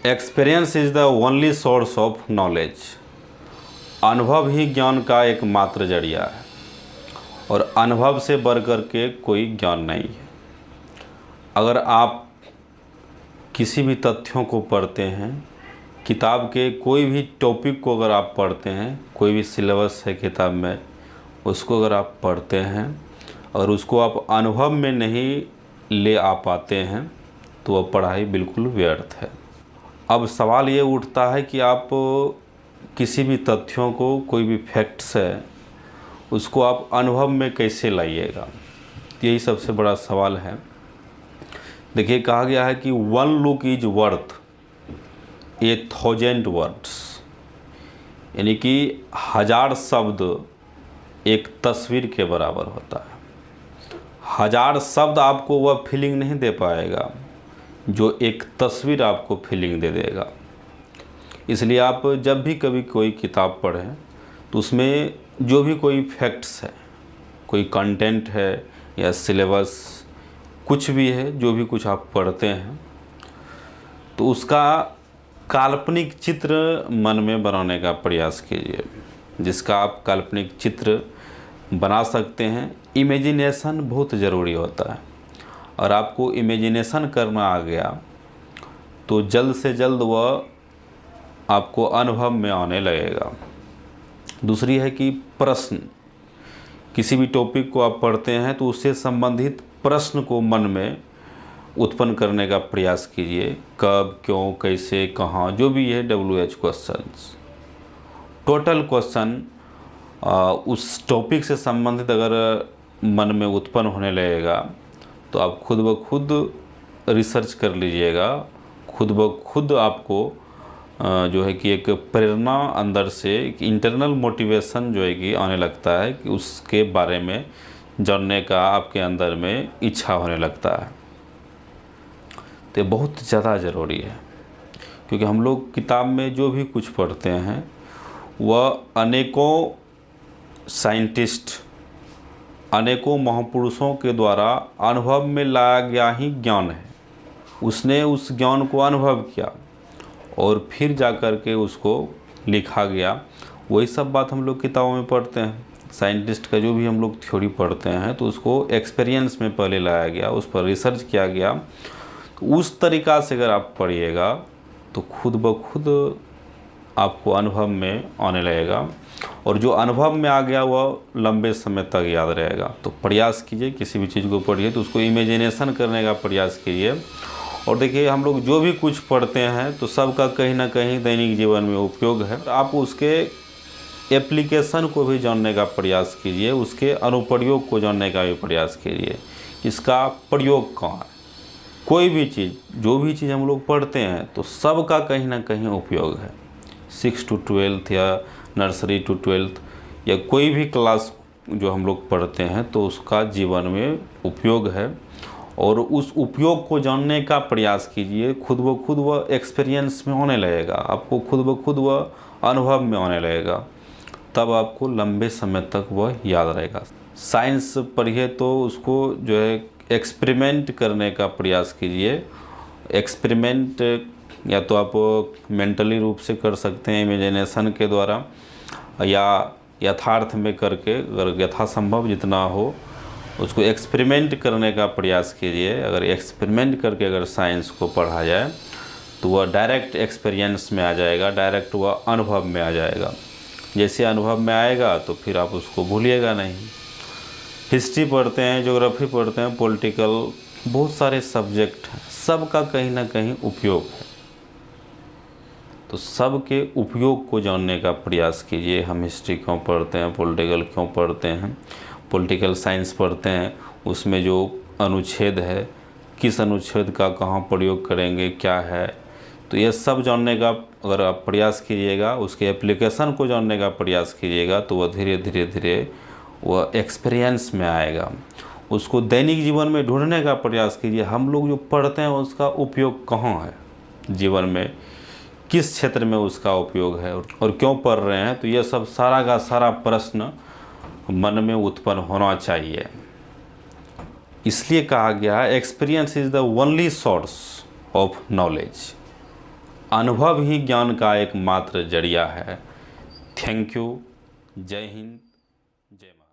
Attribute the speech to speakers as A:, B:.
A: Experience is the only source of knowledge. अनुभव ही ज्ञान का एकमात्र जरिया है और अनुभव से बढ़कर के कोई ज्ञान नहीं है। अगर आप किसी भी तथ्यों को पढ़ते हैं, किताब के कोई भी टॉपिक को अगर आप पढ़ते हैं, कोई भी सिलेबस है किताब में, उसको अगर आप पढ़ते हैं और उसको आप अनुभव में नहीं ले आ पाते हैं तो वह पढ़ाई बिल्कुल व्यर्थ है। अब सवाल ये उठता है कि आप किसी भी तथ्यों को, कोई भी फैक्ट्स है, उसको आप अनुभव में कैसे लाइएगा, यही सबसे बड़ा सवाल है। देखिए, कहा गया है कि 1 लुक इज वर्थ 1000 वर्ड्स, यानी कि 1000 शब्द एक तस्वीर के बराबर होता है। 1000 शब्द आपको वह फीलिंग नहीं दे पाएगा जो एक तस्वीर आपको फीलिंग दे देगा। इसलिए आप जब भी कभी कोई किताब पढ़ें तो उसमें जो भी कोई फैक्ट्स है, कोई कंटेंट है या सिलेबस कुछ भी है, जो भी कुछ आप पढ़ते हैं, तो उसका काल्पनिक चित्र मन में बनाने का प्रयास कीजिए। जिसका आप काल्पनिक चित्र बना सकते हैं। इमेजिनेशन बहुत ज़रूरी होता है और आपको इमेजिनेशन करना आ गया तो जल्द से जल्द वह आपको अनुभव में आने लगेगा। दूसरी है कि प्रश्न, किसी भी टॉपिक को आप पढ़ते हैं तो उससे संबंधित प्रश्न को मन में उत्पन्न करने का प्रयास कीजिए। कब, क्यों, कैसे, कहाँ, जो भी है WH क्वेश्चंस, टोटल क्वेश्चन उस टॉपिक से संबंधित अगर मन में उत्पन्न होने लगेगा तो आप खुद ब खुद रिसर्च कर लीजिएगा। खुद ब खुद आपको जो है कि एक प्रेरणा अंदर से, एक इंटरनल मोटिवेशन जो है कि आने लगता है कि उसके बारे में जानने का आपके अंदर में इच्छा होने लगता है। तो ये बहुत ज़्यादा ज़रूरी है, क्योंकि हम लोग किताब में जो भी कुछ पढ़ते हैं वह अनेकों साइंटिस्ट, अनेकों महापुरुषों के द्वारा अनुभव में लाया गया ही ज्ञान है। उसने उस ज्ञान को अनुभव किया और फिर जाकर के उसको लिखा गया। वही सब बात हम लोग किताबों में पढ़ते हैं। साइंटिस्ट का जो भी हम लोग थ्योरी पढ़ते हैं तो उसको एक्सपीरियंस में पहले लाया गया, उस पर रिसर्च किया गया। तो उस तरीक़ा से अगर आप पढ़िएगा तो खुद ब खुद आपको अनुभव में आने लगेगा और जो अनुभव में आ गया वह लंबे समय तक याद रहेगा। तो प्रयास कीजिए, किसी भी चीज़ को पढ़िए तो उसको इमेजिनेशन करने का प्रयास कीजिए। और देखिए, हम लोग जो भी कुछ पढ़ते हैं तो सबका कहीं ना कहीं दैनिक जीवन में उपयोग है। आप उसके एप्लीकेशन को भी जानने का प्रयास कीजिए, उसके अनुप्रयोग को जानने का भी प्रयास कीजिए, इसका प्रयोग कहाँ है। कोई भी चीज़, जो भी चीज़ हम लोग पढ़ते हैं तो सबका कहीं ना कहीं उपयोग है। 6 to 12 या नर्सरी टू 12th या कोई भी क्लास जो हम लोग पढ़ते हैं तो उसका जीवन में उपयोग है और उस उपयोग को जानने का प्रयास कीजिए। खुद ब खुद वह एक्सपीरियंस में होने लगेगा, आपको खुद ब खुद वह अनुभव में होने लगेगा, तब आपको लंबे समय तक वह याद रहेगा। साइंस पढ़िए तो उसको जो है एक्सपेरिमेंट करने का प्रयास कीजिए। एक्सपेरिमेंट या तो आप मेंटली रूप से कर सकते हैं इमेजिनेशन के द्वारा, या यथार्थ में करके, अगर यथासंभव जितना हो उसको एक्सपेरिमेंट करने का प्रयास कीजिए। अगर एक्सपेरिमेंट करके अगर साइंस को पढ़ा जाए तो वह डायरेक्ट एक्सपीरियंस में आ जाएगा, डायरेक्ट वह अनुभव में आ जाएगा। जैसे अनुभव में आएगा तो फिर आप उसको भूलिएगा नहीं। हिस्ट्री पढ़ते हैं, ज्योग्राफी पढ़ते हैं, पॉलिटिकल, बहुत सारे सब्जेक्ट हैं, सबका कहीं ना कहीं उपयोग है। तो सब के उपयोग को जानने का प्रयास कीजिए। हम हिस्ट्री क्यों पढ़ते हैं, पॉलिटिकल क्यों पढ़ते हैं, पॉलिटिकल साइंस पढ़ते हैं, उसमें जो अनुच्छेद है, किस अनुच्छेद का कहाँ प्रयोग करेंगे, क्या है, तो ये सब जानने का अगर आप प्रयास कीजिएगा, उसके एप्लीकेशन को जानने का प्रयास कीजिएगा तो वह धीरे धीरे वह एक्सपीरियंस में आएगा। उसको दैनिक जीवन में ढूंढने का प्रयास कीजिए। हम लोग जो पढ़ते हैं उसका उपयोग कहाँ है जीवन में, किस क्षेत्र में उसका उपयोग है और क्यों पढ़ रहे हैं, तो यह सब सारा का सारा प्रश्न मन में उत्पन्न होना चाहिए। इसलिए कहा गया है experience is the only source of knowledge. अनुभव ही ज्ञान का एकमात्र जरिया है। Thank you. जय हिंद, जय माता।